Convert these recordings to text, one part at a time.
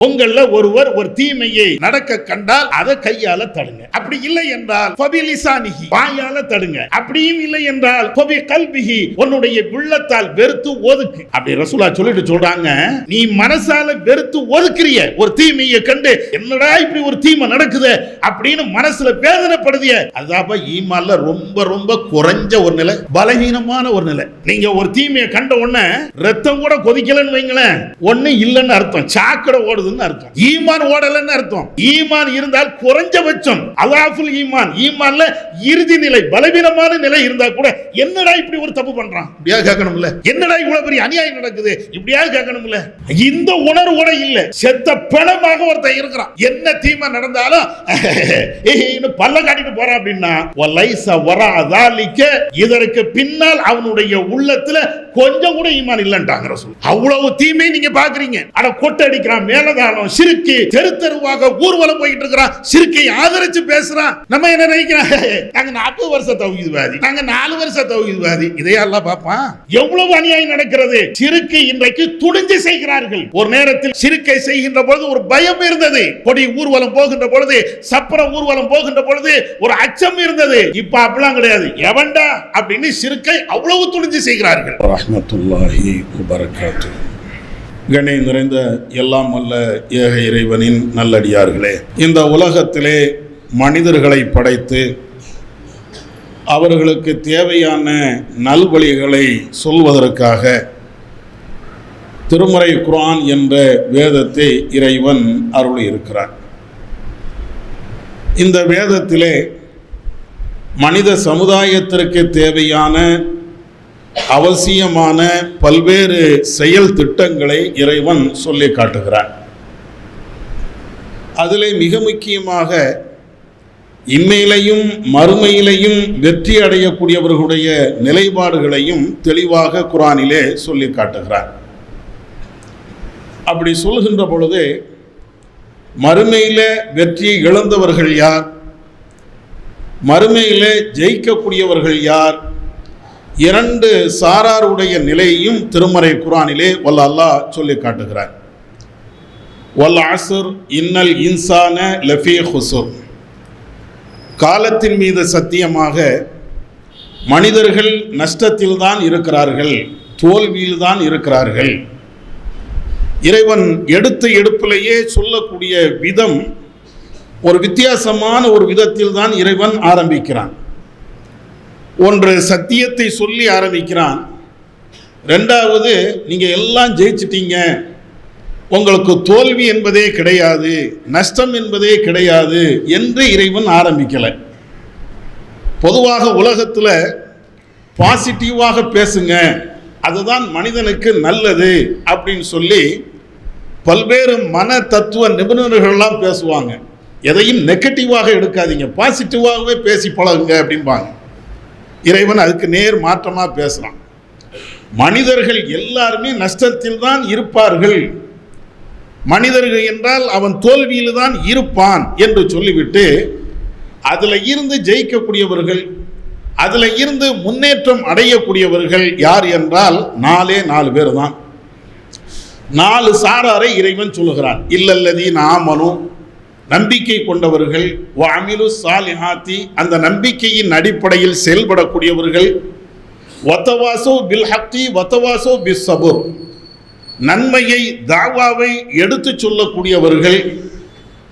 உங்கள ஒருவர் ஒரு தீமையை நடக்க கண்டால் அதை கையால தடுங்க. அப்படி இல்லை என்றால் ஃபபிலிசானிஹி, வாயால தடுங்க. அப்படியும் இல்லை என்றால் ஃபபி கல்பிஹி, உன்னுடைய உள்ளத்தால் வெறுத்து ஒதுக்கு. அப்படி ரசூலுல்லாஹ் சொல்லிட்டு சொல்றாங்க, நீ மனசால வெறுத்து ஒதுக்குறிய ஒரு தீமையை கண்டு, என்னடா இப்படி ஒரு தீமை நடக்குது அப்படின்னு மனசுல வேதனைப்படுதிய, அதான் ஈமான்ல ரொம்ப ரொம்ப குறைஞ்ச ஒரு நிலை, பலவீனமான ஒரு நிலை. நீங்க ஒரு தீமையை கண்ட உடனே ரத்தம் கூட கொதிக்கலன்னு வைங்களேன், ஒண்ணு இல்லைன்னு அர்த்தம், சாக்கடை ஓடுதுன்னு அர்த்தம், ஈமான் ஓடலன்னு அர்த்தம். ஈமான் இருந்தால் குறைஞ்சபட்சம் அலாஃபுல் ஈமான், ஈமான்ல இறுதி நிலை, பலவீனமான நிலை இருந்தா கூட என்னடா இப்படி ஒரு தப்பு பண்றான் இப்படியா கேட்கணும்ல, என்னடா இவ்வளவு பெரிய அநியாயம் நடக்குது இப்படியா கேட்கணும்ல. இந்த உணர்வு கூட இல்ல, செத்த பிணமாக ஒருத்தன் இருக்கிறான், என்ன தீமை நடந்தாலும் பல்ல காட்டிட்டு போறான் அப்படின்னா இதற்கு பின்னால் அவனுடைய உள்ளத்துல கொஞ்சம் கூட ஈமான் இல்லன்றாங்க ரசூல். அவ்வளவு தீமை நீங்க பாக்குறீங்க. அட கொட்டை அடிக்கிறான், மேலதாளம், சிறுக்கு, தெரு தெருவாக ஊர்வலம் போயிட்டு இருக்கிறான், சிறுக்கை ஆதரிச்சு பேசுறான். நம்ம என்ன நினைக்கிறாங்க, நாங்க 40 வருஷம் தௌஹீத்வாதி, நாங்க 4 வருஷம் தௌஹீத்வாதி, இதையெல்லாம் பார்ப்பான். எவ்வளவு அநியாயம் நடக்கிறது. சிறுக்கை இன்றைக்கு துணிஞ்சு செய்கிறார்கள். ஒரு நேரத்தில் சிறுக்கை செய்கின்ற பொழுது ஒரு பயம் இருந்தது, கொடி ஊர்வலம் போகின்ற பொழுது, சப்பர ஊர்வலம் போகின்ற பொழுது ஒரு அச்சம் இருந்தது. இப்ப அப்படிலாம் கிடையாது. எவன்டா அப்படின்னு சிறுக்கை அவ்வளவு துணிஞ்சு செய்கிறார்கள். ரஹ்மத்துல்லாஹி வ பரக்காத்துஹு. கணே நிறைந்த எல்லாம் வல்ல ஏக இறைவனின் நல்லடியார்களே, இந்த உலகத்திலே மனிதர்களை படைத்து அவர்களுக்கு தேவையான நல்வழிகளை சொல்வதற்காக திருமறை குர்ஆன் என்ற வேதத்தை இறைவன் அருளி இருக்கிறார். இந்த வேதத்திலே மனித சமுதாயத்திற்கு தேவையான அவசியமான பல்வேறு செயல் திட்டங்களை இறைவன் சொல்லி காட்டுகிறார். அதிலே மிக முக்கியமாக இம்மையிலையும் மறுமையிலையும் வெற்றி அடையக்கூடியவர்களுடைய நிலைப்பாடுகளையும் தெளிவாக குர்ஆனிலே சொல்லி காட்டுகிறார். அப்படி சொல்கின்ற பொழுது மறுமையில வெற்றி இழந்தவர்கள் யார், மறுமையில ஜெயிக்கக்கூடியவர்கள் யார், இரண்டு சாராருடைய நிலையையும் திருமறை குர்ஆனிலே வல்ல அல்லாஹ் சொல்லி காட்டுகிறார். வல் அஸ்ர் இன்னல் இன்சான லஃபீ குஸ்ர், காலத்தின் மீது சத்தியமாக மனிதர்கள் நஷ்டத்தில் தான் இருக்கிறார்கள், தோல்வியில் தான் இருக்கிறார்கள். இறைவன் எடுத்த எடுப்பிலேயே சொல்லக்கூடிய விதம் ஒரு வித்தியாசமான ஒரு விதத்தில் தான் இறைவன் ஆரம்பிக்கிறான். ஒன்று சத்தியத்தை சொல்லி ஆரம்பிக்கிறான், ரெண்டாவது நீங்க எல்லாம் ஜெயிச்சிட்டீங்க, உங்களுக்கு தோல்வி என்பதே கிடையாது, நஷ்டம் என்பதே கிடையாது என்று இறைவன் ஆரம்பிக்கலை. பொதுவாக உலகத்தில் பாசிட்டிவாக பேசுங்க, அதுதான் மனிதனுக்கு நல்லது அப்படின்னு சொல்லி பல்வேறு மன தத்துவ நிபுணர்கள்லாம் பேசுவாங்க. எதையும் நெகட்டிவாக எடுக்காதீங்க, பாசிட்டிவாகவே பேசி பழகுங்க அப்படின்பாங்க. இறைவன் அதுக்கு நேர் மாற்றமாக பேசுகிறான். மனிதர்கள் எல்லாருமே நஷ்டத்தில் தான் இருப்பார்கள், மனிதர்கள் என்றால் அவன் தோல்வியில் தான் இருப்பான் என்று சொல்லிவிட்டு அதில் இருந்து ஜெயிக்கக்கூடியவர்கள், அதில் இருந்து முன்னேற்றம் அடையக்கூடியவர்கள் யார் என்றால் 4 பேர் தான். 4 சாராரை இறைவன் சொல்லுகிறான். இல்லல்லதீன ஆமனு, நம்பிக்கை கொண்டவர்கள், வஅமிலு ஸாலிஹாத்தி, அந்த நம்பிக்கையின் அடிப்படையில் செயல்படக்கூடியவர்கள், வதவாசோ பில் ஹக்கி வதவாசோ பிஸ் ஸபர், நன்மையை தாவாவை எடுத்து சொல்லக்கூடியவர்கள்,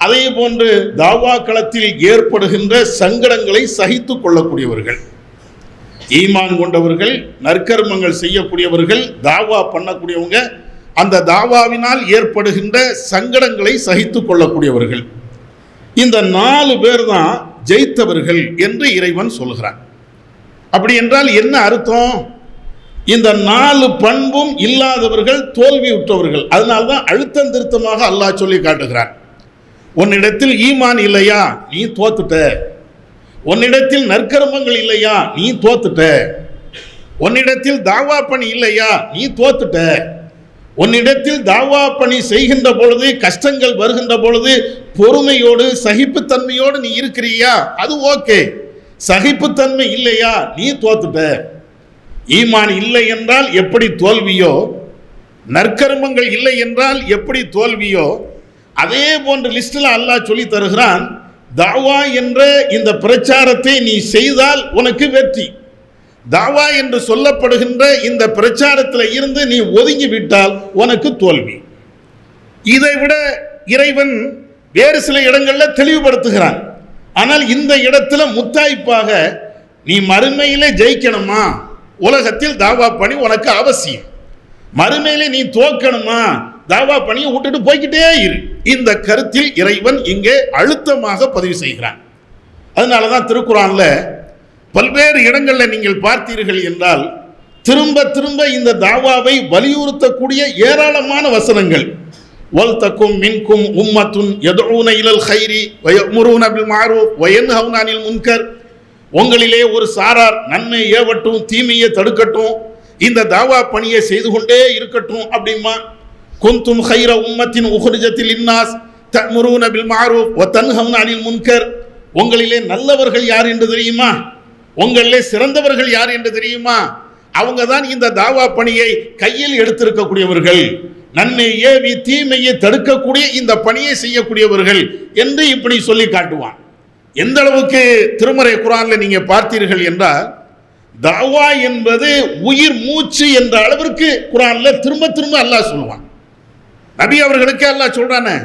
அதே போன்று தாவா களத்தில் ஏற்படுகின்ற சங்கடங்களை சகித்து கொள்ளக்கூடியவர்கள். ஈமான் கொண்டவர்கள், நற்கர்மங்கள் செய்யக்கூடியவர்கள், தாவா பண்ணக்கூடியவங்க, அந்த தாவாவினால் ஏற்படுகின்ற சங்கடங்களை சகித்து கொள்ளக்கூடியவர்கள். இந்த 4 பேர் தான் ஜெயித்தவர்கள் என்று இறைவன் சொல்கிறான். அப்படி என்றால் என்ன அர்த்தம்? இந்த 4 பண்பும் இல்லாதவர்கள் தோல்வியுற்றவர்கள். அதனால்தான் அழுத்தம் திருத்தமாக அல்லாஹ் சொல்லி காட்டுகிறான். உன்னிடத்தில் ஈமான் இல்லையா, நீ தோத்துட்ட. உன்னிடத்தில் நற்கர்மங்கள் இல்லையா, நீ தோத்துட்ட. உன்னிடத்தில் தாவா பணி இல்லையா, நீ தோத்துட்ட. உன்னிடத்தில் தாவா பணி செய்கின்ற பொழுது, கஷ்டங்கள் வருகின்ற பொழுது பொறுமையோடு சகிப்புத்தன்மையோடு நீ இருக்கிறியா, அது ஓகே. சகிப்புத்தன்மை இல்லையா, நீ தோத்துட்ட. ஈமான் இல்லை என்றால் எப்படி தோல்வியோ, நற்கர்மங்கள் இல்லை என்றால் எப்படி தோல்வியோ, அதே போன்ற லிஸ்டில் அல்லாஹ் சொல்லி தருகிறான், தாவா என்ற இந்த பிரச்சாரத்தை நீ செய்தால் உனக்கு வெற்றி, தாவா என்று சொல்லப்படுகின்ற இந்த பிரச்சாரத்தில் இருந்து நீ ஒதுங்கி விட்டால் உனக்கு தோல்வி. இதை விட இறைவன் வேறு சில இடங்களில் தெளிவுபடுத்துகிறான். ஆனால் இந்த இடத்துல முத்தாய்ப்பாக, நீ மறுமையிலே ஜெயிக்கணுமா, உலகத்தில் தாவா பணி உனக்கு அவசியம், மறுமையிலே நீ தோக்கணுமா, தாவா பணியை விட்டுட்டு போய்கிட்டே இரு. இந்த கருத்தில் இறைவன் இங்கே அழுத்தமாக பதிவு செய்கிறான். அதனாலதான் திருக்குர்ஆன்ல பல்வேறு இடங்களில் நீங்கள் பார்த்தீர்கள் என்றால் திரும்ப திரும்ப இந்த தாவாவை வலியுறுத்தக்கூடிய ஏராளமான வசனங்கள். வல் தக்கும் மின்கும் உம்மத்துன் யதுஊன இலல் கைரி வயமுரூன பில் மஅரூஃப் வயன்ஹவுன அனில் முன்கர், உங்களிலே ஒரு சாரார் நன்மை ஏவட்டும் தீமையை தடுக்கட்டும், இந்த தாவா பணியை செய்து கொண்டே இருக்கட்டும் அப்படிமா. குந்தும் கைர உம்மத்தின் உஹ்ரிஜத்தில் இன்னாஸ் தஅமுரூன பில் மஅரூஃப் வ தன்ஹவுன அனில் முன்கர், உங்களிலே நல்லவர்கள் யார் என்று தெரியுமா, உங்களிலே சிறந்தவர்கள் யார் என்று தெரியுமா, அவங்க தான் இந்த தாவா பணியை கையில் எடுத்திருக்கக்கூடியவர்கள், நன்மை ஏவி தீமையை தடுக்கக்கூடிய இந்த பணியை செய்யக்கூடியவர்கள் என்று இப்படி சொல்லி காட்டுவான். எந்த அளவுக்கு திருமறை குர்ஆன்ல நீங்க பார்த்தீர்கள் என்றால் தாவா என்பது உயிர் மூச்சு என்ற அளவிற்கு குர்ஆன்ல திரும்ப திரும்ப அல்லாஹ் சொல்லுவான். நபி அவர்களுக்கு அல்லாஹ் சொல்றானே,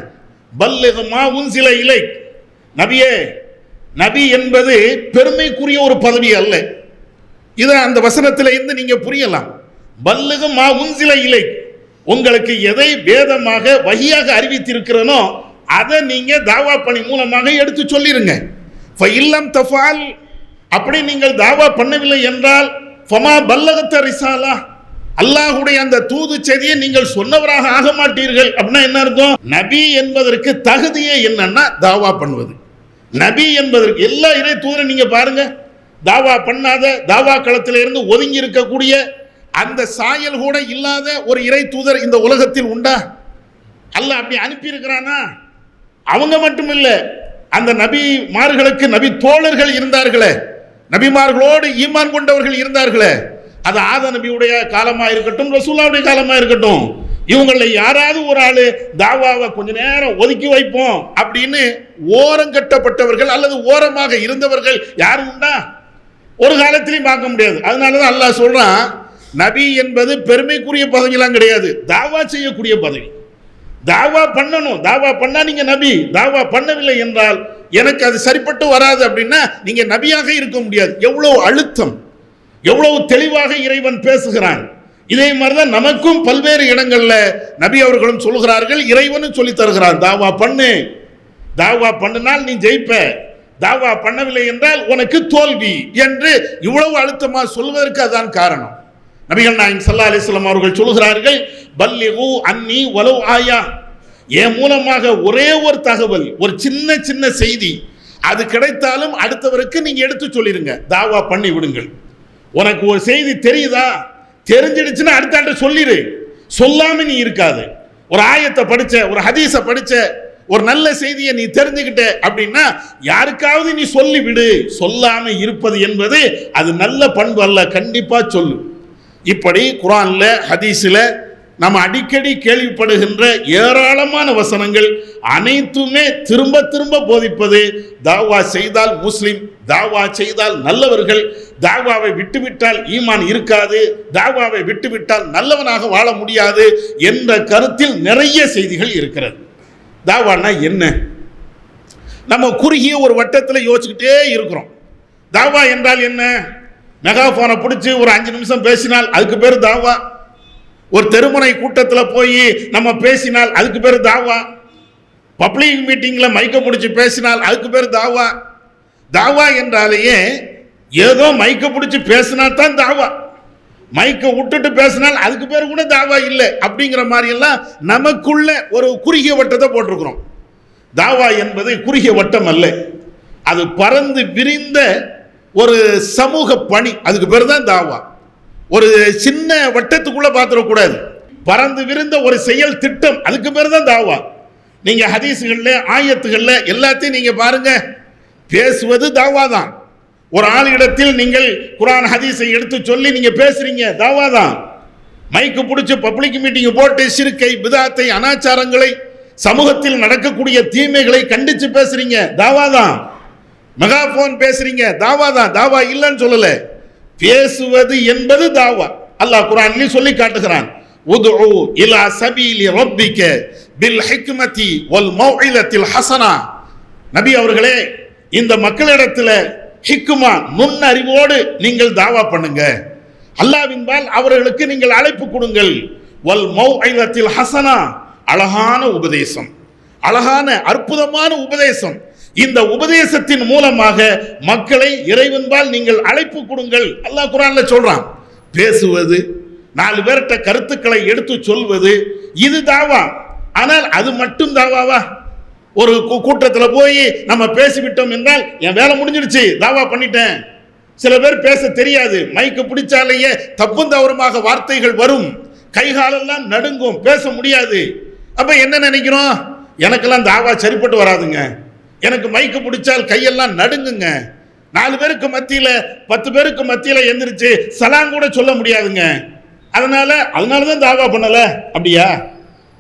பல்லிக் மா உன்சில இலைக், நபியே, நபி என்பது பெருமைக்குரிய ஒரு பதவி அல்ல. இதை அந்த வசனத்தில் இருந்து நீங்க புரியலாம். பல்லிக் மா உன்சில இலைக், உங்களுக்கு எதை வேதமாக வஹியாக அறிவித்திருக்கிறனோ அதை நீங்க தாவா பணி மூலமாக எடுத்து சொல்லிருங்க. ஃபஇல்லம் தஃபால், அப்படி நீங்கள் தாவா பண்ணவில்லை என்றால் ஃபமா பல்லகத்த ரிசாலா, அல்லாஹ்வுடைய அந்த தூது செய்தியை நீங்கள் சொன்னவராக ஆக மாட்டீர்கள். அப்படின்னா என்ன அர்த்தம்? நபி என்பதற்கு தகுதியே என்னன்னா தாவா பண்ணுவது. நபி என்பதற்கு எல்லா இறை தூதரை நீங்க பாருங்க, தாவா பண்ணாத, தாவா களத்தில் இருந்து ஒதுங்கி இருக்கக்கூடிய அந்த சாயல் கூட இல்லாத ஒரு இறை தூதர் இந்த உலகத்தில் உண்டா? அல்லாஹ் அப்படி அனுப்பி இருக்கிறானா? அவங்க மட்டும் இல்ல, அந்த நபிமார்களுக்கு நபி தோழர்கள் இருந்தார்களே, நபிமார்களோடு ஈமான் கொண்டவர்கள் இருந்தார்களே, அது ஆத நபியுடைய காலமா இருக்கட்டும், ரசூலுல்லாஹ்வுடைய காலமா இருக்கட்டும், இவங்கள யாராவது ஒரு ஆளு தாவாவை கொஞ்ச நேரம் ஒதுக்கி வைப்போம் அப்படின்னு ஓரம் கட்டப்பட்டவர்கள் அல்லது ஓரமாக இருந்தவர்கள் யாரும் உண்டா? ஒரு காலத்திலையும் பார்க்க முடியாது. அதனாலதான் அல்லாஹ் சொல்றான், நபி என்பது பெருமைக்குரிய பதவியெல்லாம் கிடையாது, தாவா செய்யக்கூடிய பதவி. தாவா பண்ணணும், தாவா பண்ணா நீங்க நபி, தாவா பண்ணவில்லை என்றால் எனக்கு அது சரிப்பட்டு வராது அப்படின்னா நீங்க நபியாக இருக்க முடியாது. எவ்வளவு அழுத்தம், எவ்வளவு தெளிவாக இறைவன் பேசுகிறான். இதே மாதிரிதான் நமக்கும் பல்வேறு இடங்கள்ல நபி அவர்களும் சொல்லுகிறார்கள், இறைவனும் சொல்லி தருகிறான், தாவா பண்ணு, தாவா பண்ணினால் நீ ஜெயிப்ப, தாவா பண்ணவில்லை என்றால் உனக்கு தோல்வி என்று இவ்வளவு அழுத்தமா சொல்வதற்கு அதான் காரணம். நபிகள் நாயகம் ஸல்லல்லாஹு அலைஹி வஸல்லம் அவர்கள் சொல்கிறார்கள், பல்லிகு அன்னி வலவ் ஆயா, என் மூலமாக ஒரே ஒரு தகவல், ஒரு சின்ன சின்ன செய்தி அது கிடைத்தாலும் அடுத்தவருக்கு நீங்க எடுத்து சொல்லிருங்க, தாவா பண்ணி விடுங்கள். உனக்கு ஒரு செய்தி தெரியுதா, தெரிஞ்சிடுச்சுன்னா அடுத்தாண்ட சொல்லிடு, சொல்லாம நீ இருக்காது. ஒரு ஆயத்தை படிச்ச, ஒரு ஹதீஸை படிச்ச, ஒரு நல்ல செய்தியை நீ தெரிஞ்சுக்கிட்ட அப்படின்னா யாருக்காவது நீ சொல்லி விடு. சொல்லாம இருப்பது என்பது அது நல்ல பண்பு அல்ல, கண்டிப்பா சொல்லு. இப்படி குர்ஆன்ல ஹதீஸ்ல நம்ம அடிக்கடி கேள்விப்படுகின்ற ஏராளமான வசனங்கள் அனைத்துமே திரும்ப திரும்ப போதிப்பது, தாவா செய்தால் முஸ்லிம், தாவா செய்தால் நல்லவர்கள், தாவாவை விட்டுவிட்டால் ஈமான் இருக்காது, தாவாவை விட்டுவிட்டால் நல்லவனாக வாழ முடியாது என்ற கருத்தில் நிறைய செய்திகள் இருக்கிறது. தாவானா என்ன? நம்ம குறுகிய ஒரு வட்டத்தில் யோசிச்சுக்கிட்டே இருக்கிறோம். தாவா என்றால் என்ன? மெகாஃபோனை பிடிச்சி ஒரு 5 நிமிஷம் பேசினால் அதுக்கு பேர் தாவா. ஒரு தெருமுனை கூட்டத்தில் போய் நம்ம பேசினால் அதுக்கு பேர் தாவா. பப்ளிக் மீட்டிங்கில் மைக்க பிடிச்சி பேசினால் அதுக்கு பேர் தாவா. தாவா என்றாலேயே ஏதோ மைக்க பிடிச்சி பேசினா தான் தாவா, மைக்க விட்டுட்டு பேசினால் அதுக்கு பேர் கூட தாவா இல்லை அப்படிங்கிற மாதிரி எல்லாம் நமக்குள்ள ஒரு குறுகிய வட்டத்தை போட்டிருக்கிறோம். தாவா என்பது குறுகிய வட்டம் அல்ல, அது பறந்து விரிந்த ஒரு சமூக பணி, அதுக்கு பேர் தான் தாவா. ஒரு சின்ன வட்டத்துக்குள்ள பார்த்துடக்கூடாது, பறந்து விரிந்த ஒரு செயல் திட்டம், அதுக்கு பேர் தான் தாவா. நீங்க ஹதீஸ்கள்ல ஆயத்துகள்ல எல்லாத்தையும் நீங்க பாருங்க, பேசுவது தாவா தான். ஒரு ஆளிடத்தில் நீங்கள் குர்ஆன் ஹதீஸை எடுத்து சொல்லி நீங்க பேசுறீங்க, தாவா தான். மைக்கு பிடிச்சி பப்ளிக் மீட்டிங் போட்டு ஷிர்கை, பிதாத்தை, அனாச்சாரங்களை சமூகத்தில் நடக்கக்கூடிய தீமைகளை கண்டிச்சு பேசுறீங்க, தாவா தான். மெகாபோன் பேசுறீங்க, தாவா தான். தாவா இல்லைன்னு சொல்லல, பேசுவது என்பது தாவா. அல்லாஹ் குர்ஆனில் சொல்லி காட்டுகிறான், உதுஉ இலா சபீலி ரப்பிக பில் ஹிக்மதி வல் மௌஇலத்தில் ஹஸனா. நபி அவர்களே, இந்த மக்களிடத்துல ஹிக்மா, நுண்ணறிவோடு நீங்கள் தாவா பண்ணுங்க. அல்லாஹ்வின்பால் அவர்களுக்கு நீங்கள் அழைப்பு கொடுங்கள். வல் மௌஇலத்தில் ஹஸனா, அழகான உபதேசம், அழகான அற்புதமான உபதேசம். இந்த உபதேசத்தின் மூலமாக மக்களை இறைவன்பால் நீங்கள் அழைப்பு கொடுங்கள். அல்லாஹ் குர்ஆன்ல சொல்றான். பேசுவது, 4 பேர்கிட்ட கருத்துக்களை எடுத்து சொல்வது, இது தாவா. ஆனால் அது மட்டும் தாவாவா? ஒரு கூட்டத்தில் போய் நம்ம பேசிவிட்டோம் என்றால் என் வேலை முடிஞ்சிடுச்சு, தாவா பண்ணிட்டேன். சில பேர் பேச தெரியாது, மைக்கு பிடிச்சாலேயே தப்பும் தவறுமாக வார்த்தைகள் வரும், கைகாலெல்லாம் நடுங்கும், பேச முடியாது. அப்ப என்ன நினைக்கிறோம்? எனக்கெல்லாம் தாவா சரிப்பட்டு வராதுங்க, எனக்கு மைக்கு பிடிச்சால் கையெல்லாம் நடுங்குங்க, 4 பேருக்கு மத்தியில 10 பேருக்கு மத்தியில எந்திரிச்சு சலாம் கூட சொல்ல முடியாதுங்க, அதனாலதான் தாவா பண்ணல. அப்படியா?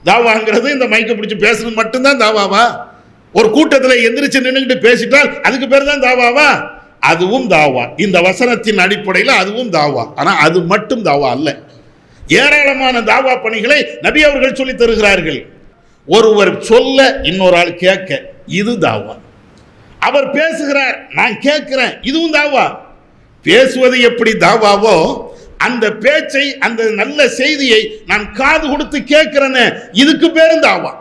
தாவாங்கிறது இந்த மைக்கை பிடிச்சி பேசுறது மட்டும்தான் தாவாவா? ஒரு கூட்டத்தில் எந்திரிச்சு நின்றுகிட்டு பேசிட்டால் அதுக்கு பேர் தான் தாவாவா? அதுவும் தாவா. இந்த வசனத்தின் அடிப்படையில் அதுவும் தாவா. ஆனா அது மட்டும் தாவா அல்ல. ஏராளமான தாவா பணிகளை நபி அவர்கள் சொல்லி தருகிறார்கள். ஒருவர் சொல்ல இன்னொரு ஆள் கேட்க, இது தாவா. அவர் பேசுகிறார், நான் கேட்கிறேன், இதுவும் தாவா. பேசுவது எப்படி தாவாவோ, அந்த பேச்சை, அந்த நல்ல செய்தியை நான் காது கொடுத்து கேட்கிறேன்னு, இதுக்கு பேரு தாவா.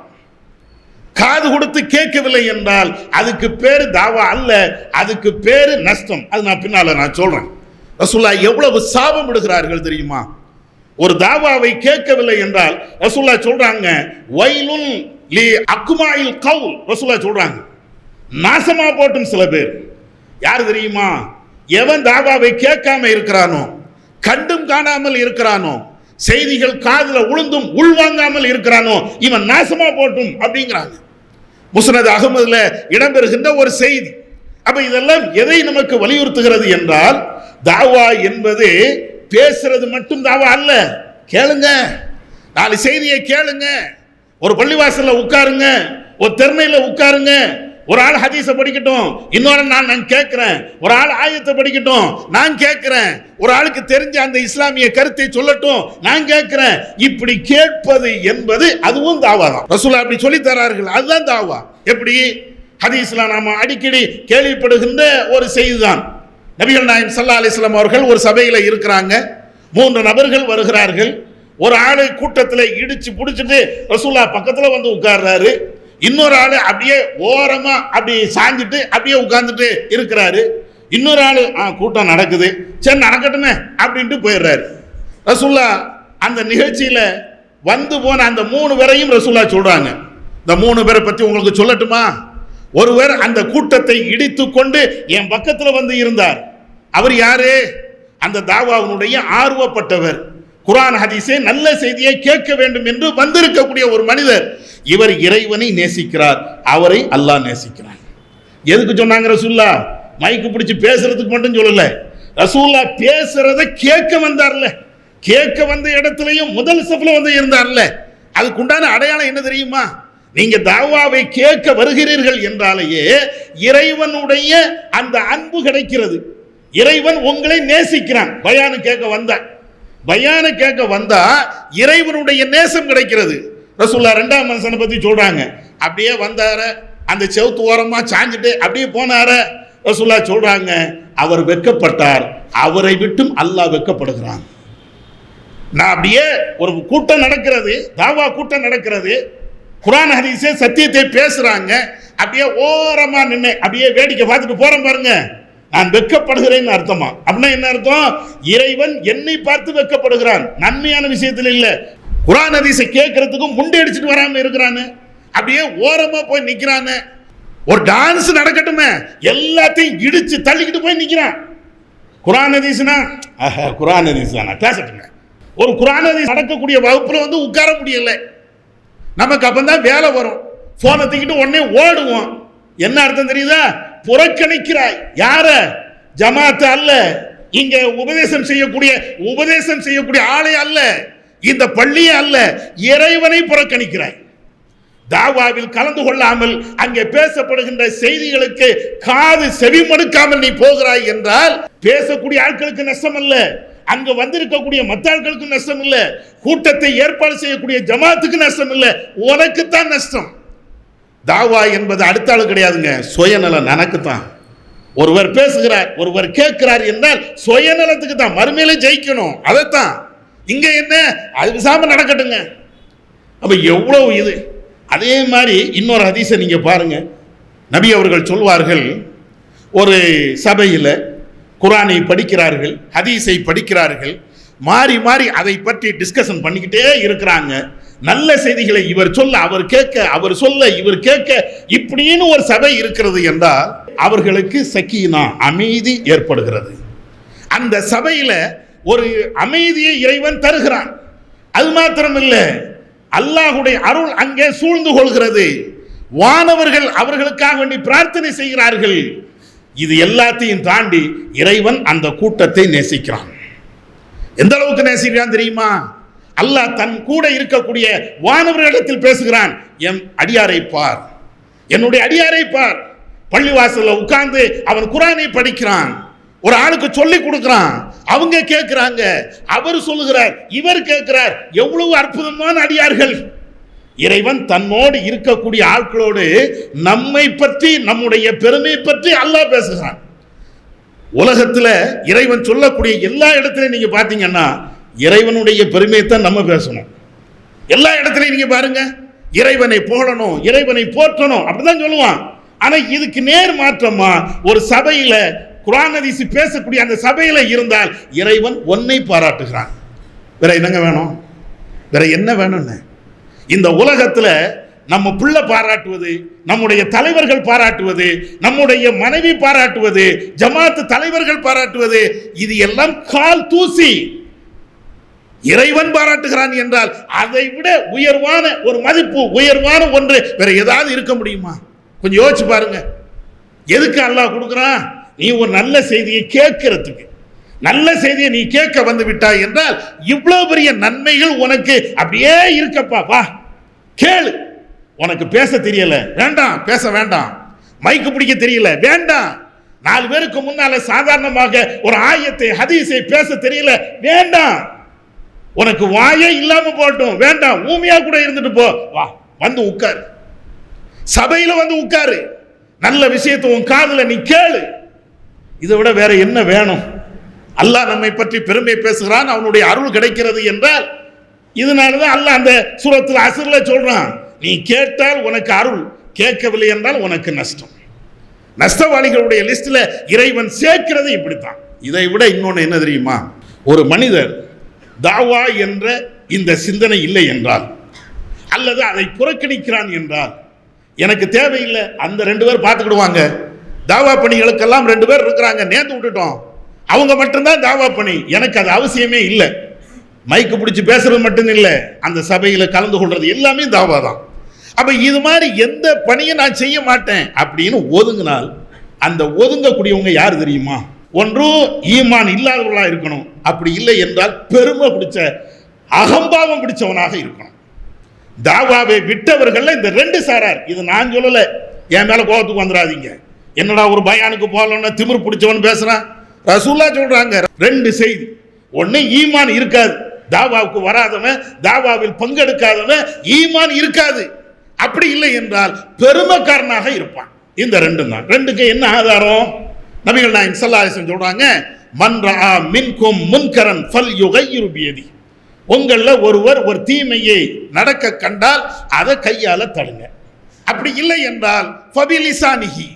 காது கொடுத்து கேட்கவில்லை என்றால் அதுக்கு பேரு தாவா அல்ல, அதுக்கு பேரு நஷ்டம். அது நான் பின்னால நான் சொல்றேன். ரசூலுல்லாஹ் எவ்வளவு சாபம் விடுகிறார்கள் தெரியுமா? ஒரு தாவாவை கேட்கவில்லை என்றால் ரசூலுல்லாஹ் சொல்றாங்க, வைலுன் லி அக்மாயில் கவுல். ரசூலுல்லாஹ் சொல்றாங்க, நாசமா போட்டும் சில பேர். யார் தெரியுமா? எவன் தாவாவை கேட்காம இருக்கிறானோ, கண்டும் காணாமல் இருக்கிறானோ, செய்திகள் காதுல உளுந்தும் உள்வாங்காமல் இருக்கிறானோ, இவன் நாசமா போட்டும் அப்படிங்கிறாங்க. முஸ்னத் அகமதுல இடம்பெறுகின்ற ஒரு செய்தி. அப்ப இதெல்லாம் எதை நமக்கு வலியுறுத்துகிறது என்றால், தாவா என்பது பேசுறது மட்டும் தாவா அல்ல. கேளுங்க, 4 செய்தியை கேளுங்க. ஒரு பள்ளிவாசல்ல உட்காருங்க, ஒரு தெருணையில உட்காருங்க, ஒரு ஆள் ஹதீஸ படிக்கட்டும், இன்னொரு நான் கேட்கிறேன், ஒரு ஆள் ஆயத்தை படிக்கட்டும், நான் கேட்கிறேன், ஒரு ஆளுக்கு தெரிஞ்ச அந்த இஸ்லாமிய கருத்தை சொல்லட்டும், நான் கேட்கிறேன். இப்படி கேட்பது என்பது அதுவும் தாவா தான். ரசூலுல்லாஹ் அப்படி சொல்லி தரார்கள், அதுதான் தாவா. எப்படி? ஹதீஸ்ல நாம அடிக்கடி கேள்விப்படுகின்ற ஒரு செய்திதான். நபிகள் நாயகம் ஸல்லல்லாஹு அலைஹி வஸல்லம் அவர்கள் ஒரு சபையில இருக்கிறாங்க. 3 நபர்கள் வருகிறார்கள். ஒரு ஆளு கூட்டத்தில் இடிச்சு புடிச்சிட்டு ரசூலுல்லாஹ் பக்கத்துல வந்து உட்கார்றாரு. இன்னொரு ஆளு அப்படியே ஓரமா அப்படி சாஞ்சிட்டு அப்படியே உட்கார்ந்துட்டு இருக்கிறாரு. இன்னொரு ஆளு கூட்டம் நடக்குது, சரி நடக்கட்டுமே அப்படின்ட்டு போயிடுறாரு. ரசூலுல்லாஹ் அந்த நிகழ்ச்சியில வந்து போன அந்த 3 பேரையும் ரசூலுல்லாஹ் சொல்றாங்க. இந்த 3 பேரை பத்தி உங்களுக்கு சொல்லட்டுமா? ஒருவர் அந்த கூட்டத்தை இடித்து கொண்டு என் பக்கத்தில் வந்து இருந்தார். அவர் யாரு? அந்த தாவாவுடைய ஆர்வப்பட்டவர், குர்ஆன் ஹதீஸை நல்ல செய்தியை கேட்க வேண்டும் என்று வந்திருக்கக்கூடிய ஒரு மனிதர். இவர் இறைவனை நேசிக்கிறார், அவரை அல்லாஹ் நேசிக்கிறார். எதுக்கு சொன்னாங்க ரசூலுல்லாஹ்? மைக்கு பிடிச்சு பேசுறதுக்கு மட்டும் சொல்லல, ரசூலுல்லாஹ் பேசுறத கேட்க வந்தார்ல, கேட்க வந்த இடத்துலயும் முதல் சஃப்ல வந்து இருந்தார்ல. அதுக்குண்டான அடையாளம் என்ன தெரியுமா? நீங்க தாவாவை கேட்க வருகிறீர்கள் என்றாலேயே இறைவனுடைய அந்த அன்பு கிடைக்கிறது. இறைவன் உங்களை நேசிக்கிறான். பயானு கேட்க வந்தா இறைவனுடைய நேசம் கிடைக்கிறது. ரசூலுல்லாஹ் 2ஆம் மனுஷனை பத்தி சொல்றாங்க. அப்படியே வந்தார, அந்த செவுத்து ஓரமா சாஞ்சிட்டு அப்படியே போனார. ரசூலுல்லாஹ் சொல்றாங்க, அவர் வெட்கப்பட்டார், அவரை விட்டும் அல்லாஹ் வெட்கப்படுகிறான். நான் அப்படியே ஒரு கூட்டம் நடக்கிறது, தாவா கூட்டம் நடக்கிறது, குர்ஆன் ஹதீஸே சத்தியத்தை பேசுறாங்க, அப்படியே ஓரமா நின்று அப்படியே வேடிக்கை பார்த்துட்டு போறேன் பாருங்க, நான் வெட்கப்படுகிறேன் அர்த்தமா? அப்படின்னா என்ன அர்த்தம்? இறைவன் என்னை பார்த்து வெட்கப்படுகிறான், நன்மையான விஷயத்தில் இல்ல. குர்ஆன் ஹதீஸை கேட்கறதுக்கும் முண்டை அடிச்சுட்டு வராம இருக்கிறான்னு அப்படியே ஓரமா போய் நிக்கிறான்னு. ஒரு டான்ஸ் நடக்கட்டுமே, எல்லாத்தையும் இடிச்சு தள்ளிக்கிட்டு போய் நிக்கிறான். குர்ஆன் ஹதீஸ்னா குர்ஆன் ஹதீஸ் தானே பேசட்டுங்க. ஒரு குர்ஆன் ஹதீஸ் நடக்கக்கூடிய வகுப்புல வந்து உட்கார முடியல, நமக்கு அப்பதான் வேலை வரும், போனை தூக்கிட்டு உடனே ஓடுவோம். என்ன அர்த்தம் தெரியுதா? புறக்கணிக்கிறாய். யார? ஜமாத் அல்ல, இங்க உபதேசம் செய்யக்கூடிய ஆளே அல்ல, இந்த பள்ளியே அல்ல, இறைவனை புறக்கணிக்கிறாய். தாவாவில் கலந்து கொள்ளாமல் அங்கே பேசப்படுகின்ற செய்திகளுக்கு காது செவிமடுக்காமல் நீ போகிறாய் என்றால் பேசக்கூடிய ஆட்களுக்கு நஷ்டம் அல்ல, அங்க வந்திருக்கக்கூடிய மற்ற ஆட்களுக்கு நஷ்டம் இல்ல, கூட்டத்தை ஏற்பாடு செய்யக்கூடிய ஜமாத்துக்கு நஷ்டம் இல்ல, உனக்குத்தான் நஷ்டம். தாவா என்பது அடுத்த ஆளு கிடையாதுங்க, சுயநலம் நனக்குத்தான். ஒருவர் பேசுகிறார், ஒருவர் கேட்கிறார் என்றால் சுயநலத்துக்கு தான், மறுமையில ஜெயிக்கணும். அதைத்தான் இங்க என்ன அது விசாம நடக்கட்டுங்க. அப்ப எவ்வளவு இது. அதே மாதிரி இன்னொரு ஹதீஸை நீங்க பாருங்க. நபி அவர்கள் சொல்வார்கள், ஒரு சபையில் குர்ஆனை படிக்கிறார்கள், ஹதீஸை படிக்கிறார்கள், மாறி மாறி அதை பற்றி டிஸ்கஷன் பண்ணிக்கிட்டே இருக்கிறாங்க. நல்ல செய்திகளை இவர் சொல்ல அவர் கேட்க, அவர் சொல்ல இவர் கேட்க, இப்படின்னு ஒரு சபை இருக்கிறது என்றால் அவர்களுக்கு சக்கீனா அமைதி ஏற்படுகிறது. அந்த சபையில ஒரு அமைதியை இறைவன் தருகிறான். அது மாத்திரம் இல்லை, அல்லாஹ்வுடைய அருள் அங்கே சூழ்ந்து கொள்கிறது. வானவர்கள் அவர்களுக்காக வேண்டி பிரார்த்தனை செய்கிறார்கள். இது எல்லாத்தையும் தாண்டி இறைவன் அந்த கூட்டத்தை நேசிக்கிறான். எந்த அளவுக்கு நேசிக்கிறான் தெரியுமா? அல்லாஹ் தன் கூட இருக்கக்கூடிய வானவர்களிடத்தில் பேசுகிறான், என் அடியாரை பார், என்னுடைய அடியாரை பார். பள்ளிவாசல்ல உட்கார்ந்து அவன் குர்ஆனை படிக்கிறான், ஒரு ஆளுக்கு சொல்லி கொடுக்கிறான், அவங்க கேட்கிறாங்க, அவர் சொல்லுகிறார், இவர் கேட்கிறார். எவ்வளவு அற்புதமான அடியார்கள்! இறைவன் தன்னோடு இருக்கக்கூடிய ஆட்களோடு நம்மை பற்றி, நம்முடைய பெருமை பற்றி அல்லாஹ் பேசுகிறான். உலகத்துல இறைவன் சொல்லக்கூடிய எல்லா இடத்துலையும் நீங்க பாத்தீங்கன்னா இறைவனுடைய பெருமையை தான் நம்ம பேசணும். எல்லா இடத்துலையும் நீங்க பாருங்க, இறைவனை புகழணும், இறைவனை போற்றணும், அப்படிதான் சொல்லுவான். ஆனா இதுக்கு நேர் மாற்றமா ஒரு சபையில குர்ஆன் ஹதீஸ் பேசக்கூடிய அந்த சபையில இருந்தால் இறைவன் ஒன்னை பாராட்டுகிறான். வேற என்னங்க வேணும்? வேற என்ன வேணும்னு? இந்த உலகத்துல நம்ம பிள்ளை பாராட்டுவது, நம்முடைய தலைவர்கள் பாராட்டுவது, நம்முடைய மனைவி பாராட்டுவது, ஜமாத்து தலைவர்கள் பாராட்டுவது, இது எல்லாம் கால் தூசி. இறைவன் பாராட்டுகிறான் என்றால் அதை விட உயர்வான ஒரு மதிப்பு, உயர்வான ஒன்று வேற ஏதாவது இருக்க முடியுமா? கொஞ்சம் யோசிச்சு பாருங்க. எதுக்கு அல்லாஹ் கொடுக்குறான்? நீ ஒரு நல்ல செய்தியை கேட்கிறதுக்கு. நல்ல செய்தியை நீ கேட்க வந்து விட்டாய் என்றால் இவ்வளவு பெரிய நன்மைகள் உனக்கு அப்படியே இருக்கப்பா, வா கேளு. உனக்கு பேச தெரியல, வேண்டாம், பேச வேண்டாம். மைக்கு பிடிக்க தெரியல, வேண்டாம். 4 பேருக்கு முன்னால சாதாரணமாக ஒரு ஆயத்தை ஹதீஸை பேச தெரியல, வேண்டாம். உனக்கு வாயே இல்லாம போட்டும், வேண்டாம், ஊமையா கூட இருந்துட்டு போ, வா வந்து உட்காரு, சபையில வந்து உட்காரு, நல்ல விஷயத்தை உன் காதுல நீ கேளு. இதை விட வேற என்ன வேணும்? அல்லாஹ் நம்மை பற்றி பெருமை பேசுகிறான், அவனுடைய அருள் கிடைக்கிறது என்றால் இதனாலதான் அல்லாஹ் அந்த சூரத்துல் அஸ்ர்ல சொல்றான், நீ கேட்டால் உனக்கு அருள், கேட்கவில்லை என்றால் உனக்கு நஷ்டம். நஷ்டவாளிகளுடைய லிஸ்ட்ல இறைவன் சேர்க்கிறது இப்படித்தான். இதை விட இன்னொன்னு என்ன தெரியுமா? ஒரு மனிதர் தாவா என்ற இந்த சிந்தனை இல்லை என்றால், அல்லது அதை புறக்கணிக்கிறான் என்றால், எனக்கு தேவையில்லை, அந்த 2 பேர் பார்த்துக்கிடுவாங்க. தாவா பணிகளுக்கெல்லாம் 2 பேர் இருக்கிறாங்க, நேர்ந்து விட்டுட்டோம், அவங்க மட்டும்தான் தாவா பணி, எனக்கு அது அவசியமே இல்லை. மைக்கு பிடிச்சி பேசுறது மட்டும் இல்லை, அந்த சபையில கலந்து கொள்றது எல்லாமே தாவா தான். அப்ப இது மாதிரி எந்த பணியை நான் செய்ய மாட்டேன் அப்படின்னு ஒதுங்கினால், அந்த ஒதுங்கக்கூடியவங்க யார் தெரியுமா? ஒன்று ஈமான் இல்லாதவர்களாக இருக்கணும், அப்படி இல்லை என்றால் பெருமை பிடிச்ச அகம்பாவம் பிடிச்சவனாக இருக்கணும். தாவாவை விட்டவர்கள் இந்த 2 சாரார். இது நான் சொல்லல, என் மேல கோபத்துக்கு வந்துடாதீங்க. என்னடா ஒரு பயானுக்கு போகலன்னா திமிர் பிடிச்சவன் பேசுறான். ரசூலுல்லாஹ் சொல்றாங்க 2 செய்தி. ஒன்னு ஈமான் இருக்காது, தாவாவுக்கு வராதவன், தாவாவில் பங்கெடுக்காதவன் ஈமான் இருக்காது. அப்படி இல்லை என்றால் பெருமைக்காரனாக இருப்பான். இந்த 2 தான். 2க்கு என்ன ஆதாரம்? நபிகள் நாயகம் ஸல்லல்லாஹு அலைஹி வஸல்லம் சொல்றாங்க, மன் ரஆ மின்கும் முன்கரன் ஃபல்யுகையிரு பியதி. உங்கள ஒருவர் ஒரு தீமையை நடக்க கண்டால் அதை கையால தடுங்க. அப்படி இல்லை என்றால் ஃபபிலிசானிஹி,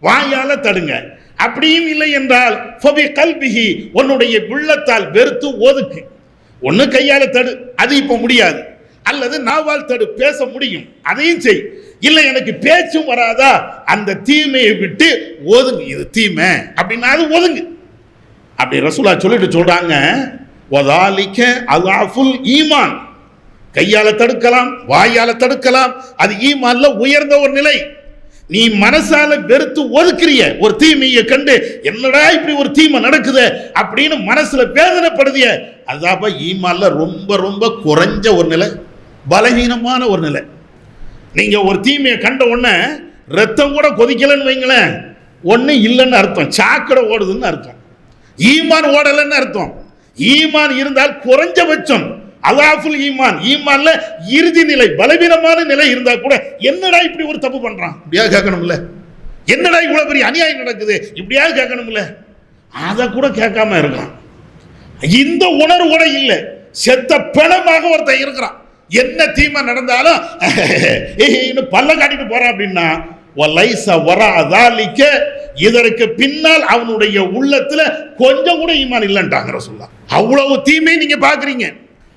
வாயால தடுங்க. அப்படியும் இல்லை என்றால் ஃபபி கல்பிஹி, உன்னுடைய உள்ளத்தால் வெறுத்து ஒதுக்கு. ஒன்னு கையால தடு, அது இப்ப முடியாது, அல்லது நாவால் தடு, பேச முடியும், அதையும் செய். இல்லை எனக்கு பேச்சும் வராதா, அந்த தீமையை விட்டு ஒதுங்கு. இது தீமை அப்படின்னா அது ஒதுங்கு. அப்படி ரசூலுல்லாஹ் சொல்லிட்டு சொல்றாங்க, வதாலிக அலாஃபுல் ஈமான். கையால தடுக்கலாம், வாயால தடுக்கலாம், அது ஈமான்ல உயர்ந்த ஒரு நிலை. நீ மனசால வெறுத்து ஒதுக்குறிய ஒரு தீமையை கண்டு, என்னடா இப்படி ஒரு தீமை நடக்குது அப்படின்னு மனசுல வேதனைப்படுதிய, அதாப்ப ஈமான்ல ரொம்ப ரொம்ப குறைஞ்ச ஒரு நிலை, பலவீனமான ஒரு நிலை. நீங்க ஒரு தீமையை கண்ட உடனே ரத்தம் கூட கொதிக்கலன்னு வைங்களேன், ஒண்ணு இல்லைன்னு அர்த்தம், சாக்கடை ஓடுதுன்னு அர்த்தம். ஈமான் ஓடலைன்னு அர்த்தம். ஈமான் இருந்தால் குறைஞ்சபட்சம் அலாஃபுல் ஈமான், ஈமான்ல இறுதி நிலை, பலவீனமான நிலை இருந்தா கூட என்னடா இப்படி ஒரு தப்பு பண்றான் இப்படியா கேட்கணும்ல, என்னடா இவ்வளவு பெரிய அநியாயம் நடக்குது இப்படியா கேட்கணும்ல, அதை கூட கேட்காம இருக்கான். இந்த உணர்வு கூட இல்லை. செத்த பிணமாக ஒருத்தன் இருக்கிறான், என்ன தீமை நடந்தாலும் பல்ல காட்டிட்டு போறான் அப்படின்னா இதற்கு பின்னால் அவனுடைய உள்ளத்துல கொஞ்சம் கூட ஈமான் இல்லைன்றாங்க சொல்லலாம். அவ்வளவு தீமை நீங்க பாக்குறீங்க.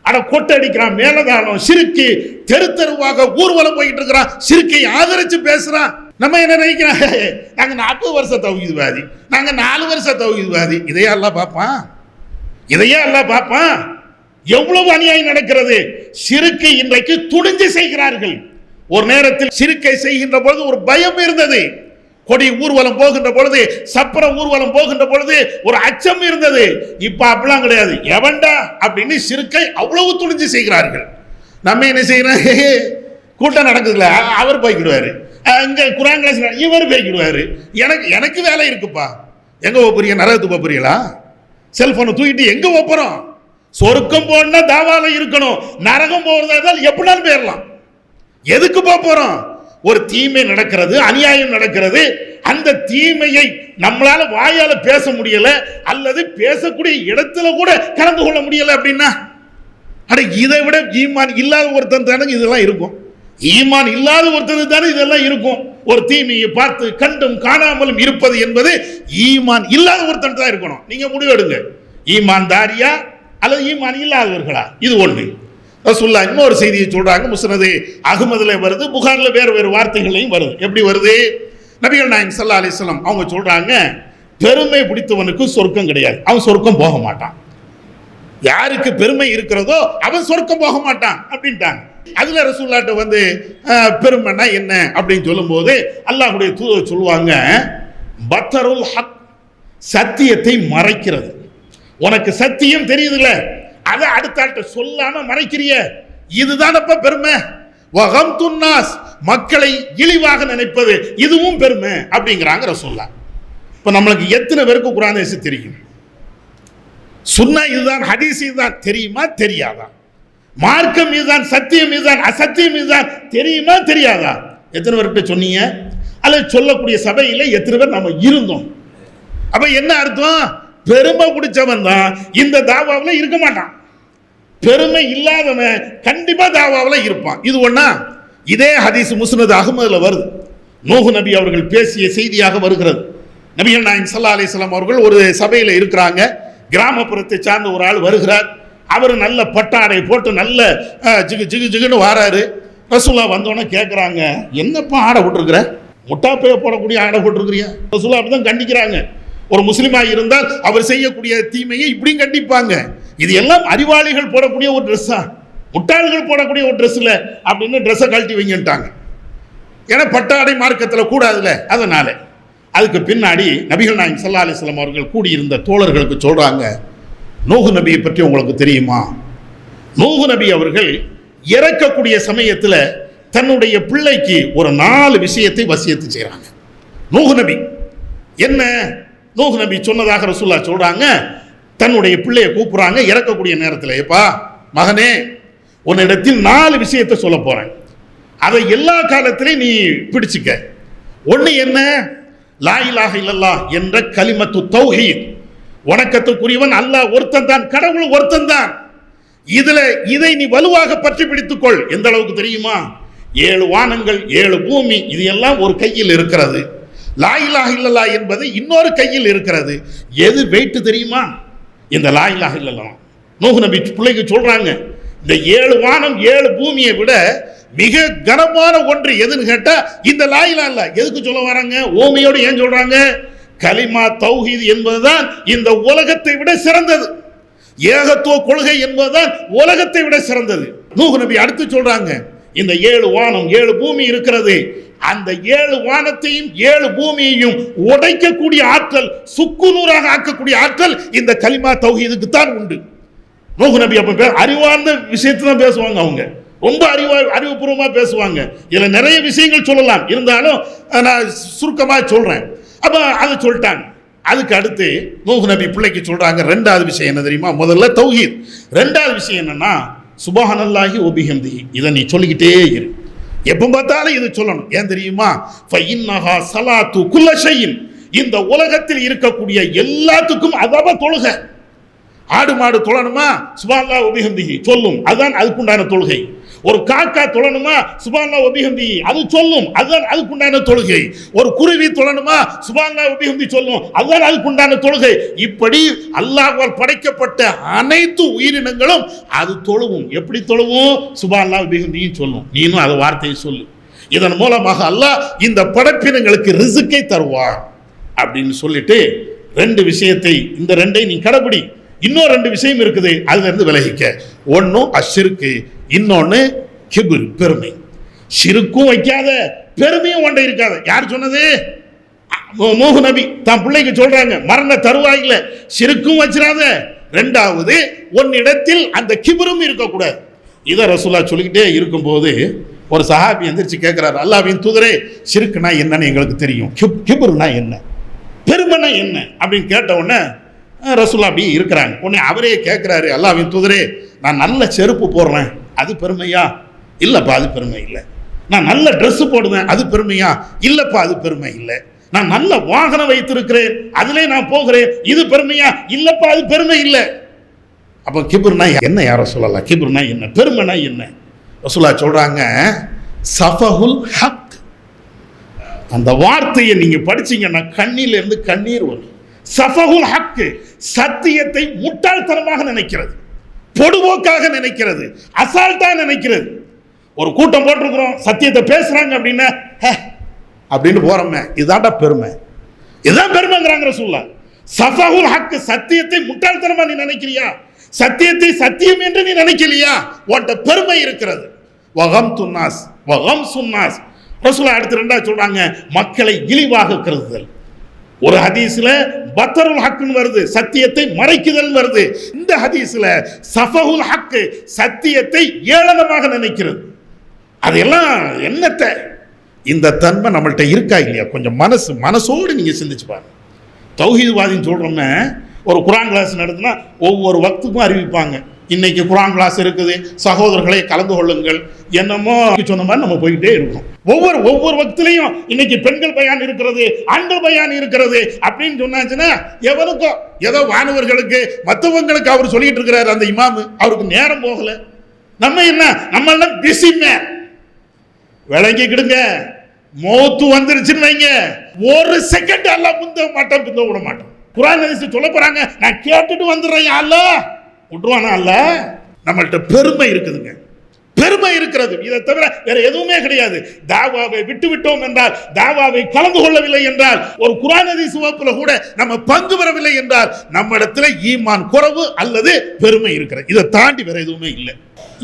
ஆனா கொட்டை அடிக்கிறான், மேலதானம், சிறுக்கு, தெரு தெருவாக ஊர்வலம் போயிட்டு இருக்கிறான், சிறுக்கை ஆதரிச்சு பேசுறான். நம்ம என்ன நினைக்கிறோம், நாங்க 40 வருஷம் தௌஹீத்வாதி, நாங்க 4 வருஷம் தௌஹீத்வாதி. இதையே எல்லாம் பார்ப்பான், இதையே எல்லாம் பார்ப்பான். எவ்வளவு அநியாயம் நடக்கிறது. சிறுக்கை இன்றைக்கு துணிஞ்சு செய்கிறார்கள். ஒரு நேரத்தில் சிறுக்கை செய்கின்ற பொழுது ஒரு பயம் இருந்தது. கொடி ஊர்வலம் போகின்ற பொழுது, சப்பர ஊர்வலம் போகின்ற பொழுது ஒரு அச்சம் இருந்தது. இப்ப அப்படிலாம் கிடையாது. எவன்டா அப்படின்னு சிறுக்கை அவ்வளவு துணிஞ்சு செய்கிறார்கள். நம்ம என்ன செய்யறோம், கூட்டம் நடக்குதுல அவர் போய்க்கிடுவாரு, இங்க குரான் கிளாஸ் இவர் போய்க்கிடுவாரு. எனக்கு வேலை இருக்குப்பா. எங்க போறீங்க, நரகத்துக்கு போறீங்களா? செல்போனை தூக்கிட்டு எங்க போறோம்? சொர்க்கம் போனா தாவால இருக்கணும், நரகம் போறதா எப்படினாலும் போயிடலாம். எதுக்கு போறோம்? ஒரு தீமை நடக்கிறது, அநியாயம் நடக்கிறது. அந்த தீமையை நம்மளால வாயால பேச முடியல, அல்லது பேசக்கூடிய இடத்துல கூட கலந்து கொள்ள முடியல அப்படின்னா, அட இதை விட ஈமான் இல்லாத ஒருத்தன் தானே இதெல்லாம் இருக்கும். ஈமான் இல்லாத ஒருத்தன் தானே இதெல்லாம் இருக்கும். ஒரு தீமையை பார்த்து கண்டும் காணாமலும் இருப்பது என்பது ஈமான் இல்லாத ஒருத்தன் தான் இருக்கணும். நீங்க முடிவெடுங்க, ஈமான் தாரியா அல்லது ஈமான் இல்லாதவர்களா? இது ஒண்ணு. ரசூலுல்லாஹ் இன்னொரு செய்தியை சொல்றாங்க, முஸ்னது அஹ்மதுல வருது, புகார்ல வேறு வேறு வார்த்தைகளையும் வருது. எப்படி வருது? நபிகள் நாயகம் ஸல்லல்லாஹு அலைஹி வஸல்லம் அவங்க சொல்றாங்க, பெருமை பிடித்தவனுக்கு சொர்க்கம் கிடையாது, அவன் சொர்க்கம் போக மாட்டான். யாருக்கு பெருமை இருக்கிறதோ அவன் சொர்க்கம் போக மாட்டான் அப்படின்ட்டாங்க. அதுல ரசூலுல்லாஹ்ட்ட வந்து பெருமைனா என்ன அப்படின்னு சொல்லும் போது அல்லாஹ்வுடைய தூதர் சொல்லுவாங்க, பத்தருல் ஹக், சத்தியத்தை மறைக்கிறது. உனக்கு சத்தியம் தெரியுதுல்ல, அதை அடுத்த ஆள்கிட்ட சொல்லாம மறைக்கிறிய, இதுதானப்ப பெருமை. வகம்துன் நாஸ், மக்களை இழிவாக நினைப்பது, இதுவும் பெருமை அப்படிங்கிறாங்க ரசூலுல்லாஹ். இப்ப நம்மளுக்கு எத்தனை பேருக்கு குர்ஆன் ஹதீஸ் தெரியும்? சுன்னா இதுதான், ஹதீஸ் இதுதான் தெரியுமா தெரியாதா? மார்க்கம் இதுதான், சத்தியம் இதுதான், அசத்தியம் இதுதான் தெரியுமா தெரியாதா? எத்தனை பேர்கிட்ட சொன்னீங்க? அல்லது சொல்லக்கூடிய சபையில எத்தனை பேர் நம்ம இருந்தோம்? அப்ப என்ன அர்த்தம்? பெருமை பிடிச்சவன் தான் இந்த தாவாவில் இருக்க மாட்டான். பெருமை இல்லாதவன் கண்டிப்பா தாவாவில் இருப்பான். இது ஒண்ணா? இதே ஹதீஸ் முஸ்னது அஹ்மதுல வருது. நூஹ் நபி அவர்கள் பேசிய செய்தியாக வருகிறது. நபிகள் நாயகம் ஸல்லல்லாஹு அலைஹி வஸல்லம் அவர்கள் ஒரு சபையில இருக்கிறாங்க. கிராமப்புறத்தை சார்ந்த ஒரு ஆள் வருகிறார். அவர் நல்ல பட்டாடை போட்டு நல்ல ஜிகு ஜிகு ஜிகுன்னு வாராரு. ரசூலுல்லாஹ் வந்தோடனே கேட்குறாங்க, என்னப்பா ஆடை போட்டிருக்கிற? முட்டாப்பைய போடக்கூடிய ஆடை போட்டிருக்கிறியா? ரசூலுல்லாஹ் அப்படிதான் கண்டிக்கிறாங்க. ஒரு முஸ்லிமாக இருந்தால் அவர் செய்யக்கூடிய தீமையை இப்படியும் கண்டிப்பாங்க. இது எல்லாம் அறிவாளிகள் போடக்கூடிய ஒரு ட்ரெஸ்ஸா, முட்டாள்கள் போடக்கூடிய ஒரு ட்ரெஸ் இல்லை அப்படின்னு ட்ரெஸ்ஸை கழட்டி வைங்கட்டாங்க. ஏன்னா பட்டாடை மார்க்கத்தில் கூடாதுல. அதனால அதுக்கு பின்னாடி நபிகள் நாயகம் ஸல்லல்லாஹு அலைஹி வஸல்லம் அவர்கள் கூடியிருந்த தோழர்களுக்கு சொல்றாங்க, நூஹ் நபியை பற்றி உங்களுக்கு தெரியுமா? நூஹ் நபி அவர்கள் இறக்கக்கூடிய சமயத்தில் தன்னுடைய பிள்ளைக்கு ஒரு 4 விஷயத்தை வசியத்து செய்கிறாங்க. நூஹ் நபி என்ன? நூஹ் நபி சொன்னதாக ரசூலுல்லாஹ் சொல்றாங்க, தன்னுடைய பிள்ளையை கூப்பிடுறாங்க இறக்கக்கூடிய நேரத்தில், ஏப்பா மகனே, உன்னிடத்தில் 4 விஷயத்தை சொல்ல போறேன், அதை எல்லா காலத்திலையும் நீ பிடிச்சுக்க. ஒன்று என்ன? லா இலாஹ இல்லல்லாஹ் என்ற கலிமத்து தௌஹீத், வணக்கத்துக்குரியவன் அல்லாஹ் ஒருத்தன் தான், கடவுள் ஒருத்தன் தான். இதை நீ வலுவாக பற்றி பிடித்துக்கொள். எந்த அளவுக்கு தெரியுமா? 7 வானங்கள் 7 பூமி இது எல்லாம் ஒரு கையில் இருக்கிறது. லா இலாஹ இல்லல்லாஹ் என்பது இன்னொரு கையில் இருக்கிறது. எது வெயிட் தெரியுமா? இந்த லா இலாஹ இல்லல்லாஹ். நூஹ் நபி பிள்ளைக்கு சொல்றாங்க, இந்த 7 வானம் 7 பூமியை விட மிக கனமான ஒன்று எதுன்னு கேட்டா இந்த லா இலாஹ இல்லல்லாஹ். எதுக்கு சொல்ல வராங்க? ஓமையோடு ஏன் சொல்றாங்க? கலிமா தௌஹீத் என்பதுதான் இந்த உலகத்தை விட சிறந்தது. ஏகத்துவ கொள்கை என்பதுதான் உலகத்தை விட சிறந்தது. நூஹ் நபி அடுத்து சொல்றாங்க, இந்த 7 வானம் 7 பூமி இருக்கிறது, அந்த 7 வானத்தையும் 7 பூமியையும் உடைக்கக்கூடிய ஆற்றல், சுக்குநூறாக ஆக்கக்கூடிய ஆற்றல் இந்த கலிமா தௌஹீதுக்கு தான் உண்டு. நூஹ் நபி அப்ப அறிவார்ந்த விஷயத்தை தான் பேசுவாங்க அவங்க. ரொம்ப அறிவுபூர்வமா பேசுவாங்க. இதுல நிறைய விஷயங்கள் சொல்லலாம், இருந்தாலும் நான் சுருக்கமா சொல்றேன். அப்ப அதை சொல்லிட்டாங்க. அதுக்கு அடுத்து நூஹ் நபி பிள்ளைக்கு சொல்றாங்க ரெண்டாவது விஷயம் என்ன தெரியுமா? முதல்ல தௌஹீத், ரெண்டாவது விஷயம் என்னன்னா சுப்ஹானல்லாஹி வ பிஹம்திஹி. இதை நீ சொல்லிக்கிட்டே இரு, எப்ப பார்த்தாலும் இது சொல்லணும். ஏன் தெரியுமா? ஃபஇன்னஹா ஸலாத்து குல்ல ஷைஇன், இந்த உலகத்தில் இருக்கக்கூடிய எல்லாத்துக்கும் அதாவ தொழுகை. ஆடு மாடு தொழணுமா சுப்ஹானல்லாஹி வ பிஹம்திஹி சொல்லும், அதுதான் அதுக்குண்டான தொழுகை. ஒரு காக்கா தொழணுமா சுப்ஹானல்லாஹி வ பிஹம்திஹி அது சொல்லும், அதுதான் அதுக்குண்டான தொழுகை. ஒரு குருவி தொழணுமா சுப்ஹானல்லாஹி வ பிஹம்திஹி சொல்லும், அதுதான் அதுக்குண்டான தொழுகை. இப்படி அல்லாஹ்வால் படைக்கப்பட்ட அனைத்து உயிரினங்களும் அது தொழுவும். எப்படி தொழுவும்? சுப்ஹானல்லாஹி வ பிஹம்திஹி சொல்லும். நீனும் அது வார்த்தையை சொல்லு. இதன் மூலமாக அல்லாஹ் இந்த படைப்பினங்களுக்கு ரிஸ்கை தருவார் அப்படின்னு சொல்லிட்டு ரெண்டு விஷயத்தை, இந்த ரெண்டை நீ கடைபிடி. இன்னும் ரெண்டு விஷயம் இருக்குது, அதுல இருந்து விலகிக்க. ஒன்னும் அஷ்ஷிருக்கு, இன்னொன்னு கிப்ர், பெருமை. ஷிருக்கும் வைக்காத, பெருமையும் ஒன்றை இருக்காத. யார் சொன்னது? நூஹ் நபி தான் பிள்ளைக்கு சொல்றாங்க, மரண தருவாயில ஷிருக்கும் வச்சிடாத, ரெண்டாவது உன்னிடத்தில் அந்த கிப்ரும் இருக்கக்கூடாது. இதை ரசூலுல்லாஹ் சொல்லிக்கிட்டே இருக்கும்போது ஒரு சஹாபி எந்திரிச்சு கேட்கிறாரு, அல்லாஹ்வின் தூதரே, ஷிருக்குனா என்னன்னு எங்களுக்கு தெரியும், கிப்ருனா என்ன, பெருமைனா என்ன அப்படின்னு கேட்ட உடனே ரசூலுல்லாஹ் அப்படி இருக்கிறாங்க. உடனே அவரே கேட்கிறாரு, அல்லாஹ்வின் தூதரே, நான் நல்ல செருப்பு போடுறேன், அது பெருமையா? இல்லப்பா, அது பெருமை இல்லை. நான் நல்ல ட்ரெஸ் போடுவேன், அது பெருமையா? இல்லப்பா, அது பெருமை இல்லை. நான் நல்ல வாகனம் வைத்திருக்கிறேன், அதிலே நான் போகிறேன், இது பெருமையா? இல்லப்பா, அது பெருமை இல்லை. அப்போ கிப்ருனா என்ன? யாரோ சொல்லலாம், கிப்ருனா என்ன, பெருமைனா என்ன? ரசூலுல்லாஹ் சொல்றாங்க, சஃபஹுல் ஹக். அந்த வார்த்தையை நீங்க படிச்சீங்கன்னா கண்ணில இருந்து கண்ணீர் வரும். சஃபஹுல் ஹக், சத்தியத்தை முட்டாள்தனமாக நினைக்கிறது, பொடுபோக்காக நினைக்கிறது, அசால்ட்டா நினைக்கிறது. ஒரு கூட்டம் போட்டிருக்கிறோம், சத்தியத்தை பேசுறாங்க அப்படின்னா அப்படின்னு போறோமே, இதாண்டா பெருமை, இதுதான் பெருமைங்கிறாங்க ரசூலுல்லாஹ். சஃபஹுல் ஹக், சத்தியத்தை முட்டாள்தனமா நீ நினைக்கிறியா? சத்தியத்தை சத்தியம் என்று நீ நினைக்கலையா? உன்கிட்ட பெருமை இருக்கிறது. வகம் துன்னாஸ் வகம் சுன்னாஸ். ரசூலுல்லாஹ் அடுத்து ரெண்டாவது சொல்றாங்க, மக்களை இழிவாக கருதுதல். ஒரு ஹதீஸ்ல பத்தருல் ஹக்னு வருது, சத்தியத்தை மறைக்குதல் வருது. இந்த ஹதீஸ்ல சஃபஹுல் ஹக், சத்தியத்தை ஏளனமாக நினைக்கிறது. அதெல்லாம் என்னத்தை? இந்த தன்மை நம்மள்ட்ட இருக்கா இல்லையா? கொஞ்சம் மனசோடு நீங்க சிந்திச்சு பாருங்க. தௌஹீத்வாதின்னு சொல்றோம்னா, ஒரு குர்ஆன் கிளாஸ் நடத்தினா ஒவ்வொரு வக்துக்கும் அறிவிப்பாங்க, இன்னைக்கு குர்ஆன் கிளாஸ் இருக்குது, சகோதரர்களை கலந்து கொள்ளுங்கள், என்னமோ சொன்ன மாதிரி நம்ம போயிட்டே இருக்கோம். ஒவ்வொரு வக்திலையும் இன்னைக்கு பெண்கள் பயான் இருக்கிறது, ஆண்கள் பயான் இருக்கிறது அப்படின்னு சொன்னாச்சுன்னா, எவனுக்கும் ஏதோ வானவர்களுக்கு மற்றவங்களுக்கு அவர் சொல்லிட்டு இருக்கிறாரு அந்த இமாமு, அவருக்கு நேரம் போகல. நம்ம என்ன, நம்ம எல்லாம் பிஸி மேன். விளங்கிக்கிடுங்க, மௌத்து வந்துருச்சுன்னு வைங்க, ஒரு செகண்ட் எல்லாம் முந்த மாட்டோம், பிந்த விட மாட்டோம். குர்ஆன் ஹதீஸ் சொல்ல போறாங்க, நான் கேட்டுட்டு வந்துடுறேன், அல்லாஹ் விட்டுருவானா? அல்ல. நம்மள்ட்ட பெருமை இருக்குதுங்க, பெருமை இருக்கிறது. இதை தவிர வேற எதுவுமே கிடையாது. தாவாவை விட்டு விட்டோம் என்றால், தாவாவை கலந்து கொள்ளவில்லை என்றால், ஒரு குர்ஆன் ஹதீஸ் வகுப்புல கூட நம்ம பங்கு பெறவில்லை என்றால், நம்ம இடத்துல ஈமான் குறைவு அல்லது பெருமை இருக்கிறது. இதை தாண்டி வேற எதுவுமே இல்லை.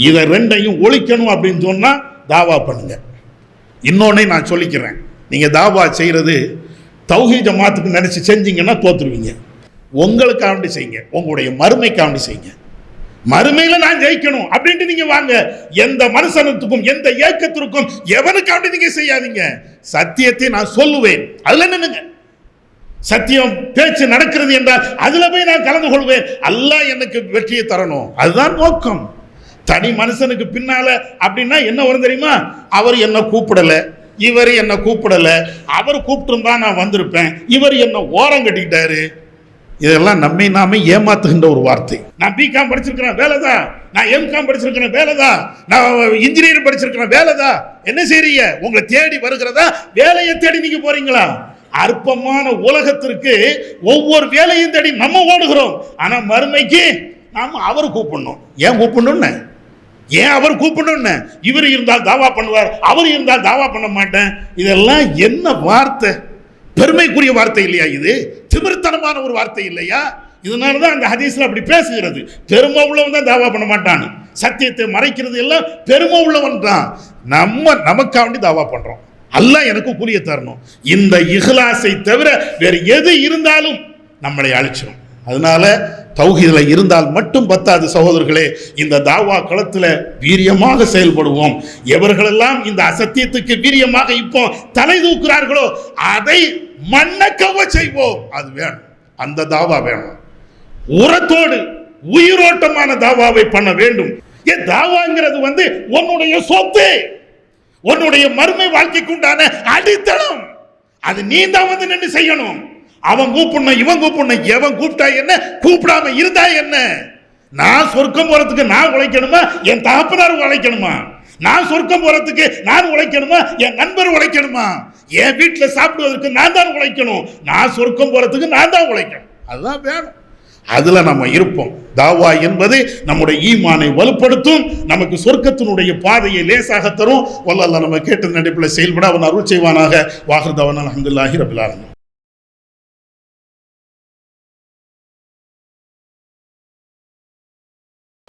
இதை ரெண்டையும் ஒழிக்கணும் அப்படின்னு சொன்னா தாவா பண்ணுங்க. இன்னொன்னே நான் சொல்லிக்கிறேன், நீங்க தாவா செய்யறது தௌஹீத் ஜமாத்துக்கு நினைச்சு செஞ்சீங்கன்னா தோத்துருவீங்க. உங்களுக்காண்டி செய்யுங்க, உங்களுடைய மறுமைக்காண்டி செய்யுங்க. மறுமையில நான் ஜெயிக்கணும் அப்படின்ட்டு நீங்க வாங்க. எந்த மனுஷனத்துக்கும் எந்த ஏக்கத்திற்கும் எவனுக்காண்டி நீங்க செய்யாதீங்க. சத்தியத்தை நான் சொல்லுவேன், அதுல நின்னுங்க. சத்தியம் பேச்சு நடக்கிறது என்றால் அதுல போய் நான் கலந்து கொள்வேன். அல்லாஹ் எனக்கு வெற்றியை தரணும், அதுதான் நோக்கம். தனி மனுஷனுக்கு பின்னால அப்படின்னா என்ன வரும் தெரியுமா? அவர் என்ன கூப்பிடல, இவர் என்ன கூப்பிடல, அவர் கூப்பிட்டு நான் வந்திருப்பேன், இவர் என்ன ஓரம் கட்டிக்கிட்டாரு. இதெல்லாம் நம்மை நாமே ஏமாத்துகின்ற ஒரு வார்த்தை. நான் பிகாம் படிச்சிருக்கிறேன், வேலைதான். நான் எம்காம் படிச்சிருக்கிறேன், வேலைதான். நான் இன்ஜினியரிங் படிச்சிருக்கிறேன், வேலைதான். என்ன செய்றீங்க? உங்களை தேடி வருகிறதா, வேலையை தேடி நீங்க போறீங்களா? அற்பமான உலகத்திற்கு ஒவ்வொரு வேலையும் தேடி நம்ம ஓடுகிறோம். ஆனா மறுமைக்கு நாம அவர் கூப்பிடணும். ஏன் கூப்பிடணும்னு? ஏன் அவர் கூப்பிடணும்னு? இவர் இருந்தால் தாவா பண்ணுவார், அவர் இருந்தால் தாவா பண்ண மாட்டேன். இதெல்லாம் என்ன வார்த்தை? பெருமைக்குரிய வார்த்தை இல்லையா? இது திமிர்த்தனமான ஒரு வார்த்தை இல்லையா? இதனாலதான் அந்த ஹதீஸ்ல அப்படி பேசுகிறது. பெருமை உள்ளவன் தான் தாவா பண்ண மாட்டான். சத்தியத்தை மறைக்கிறது எல்லாம் பெருமை உள்ளவன் தான். நமக்காண்டி தாவா பண்றோம், அல்லாஹ் எனக்கு கூலியை தரணும். இந்த இஹ்லாஸை தவிர வேற எது இருந்தாலும் நம்மளை அழிச்சிடும். அதனால தௌஹீதுல இருந்தால் மட்டும் பத்தாது சகோதரர்களே, இந்த தாவா களத்தில் வீரியமாக செயல்படுவோம். எவர்களெல்லாம் இந்த அசத்தியத்துக்கு வீரியமாக இப்போ தலை தூக்குறார்களோ அதை மண்ணக்கவ செய்வோம். அது வேணும், அந்த தாவா வேணும். உரத்தோடு உயிரோட்டமான தாவாவை பண்ண வேண்டும். தாவாங்கிறது உன்னுடைய சொத்து, உன்னுடைய மறுமை வாழ்க்கைக்கு உண்டான அடித்தளம். அது நீ தான் நின்று செய்யணும். அவன் கூப்பிடணும், இவன் கூப்பிடணும், எவன் கூப்பிட்டா என்ன, கூப்பிடாம இருந்தா என்ன? நான் சொர்க்கம் போறதுக்கு நான் உழைக்கணுமா, என் தகப்பனார் உழைக்கணுமா? நான் சொர்க்கம் போறதுக்கு நான் உழைக்கணுமா, என் நண்பர் உழைக்கணுமா? என் வீட்டில் சாப்பிடுவதற்கு நான் தான் உழைக்கணும். நான் சொர்க்கம் போறதுக்கு நான் தான் உழைக்கணும். அதுதான் வேணும். அதுல நம்ம இருப்போம். தாவா என்பது நம்முடைய ஈமானை வலுப்படுத்தும், நமக்கு சொர்க்கத்தினுடைய பாதையை லேசாக தரும். வல்லல்லாஹ் நம்ம கேட்ட நடிப்பில் செயல்பட அவன் அருள் செய்வானாக. வாஹிர் தவானா அல்ஹம்துலில்லாஹி ரப்பில் ஆலமீன்.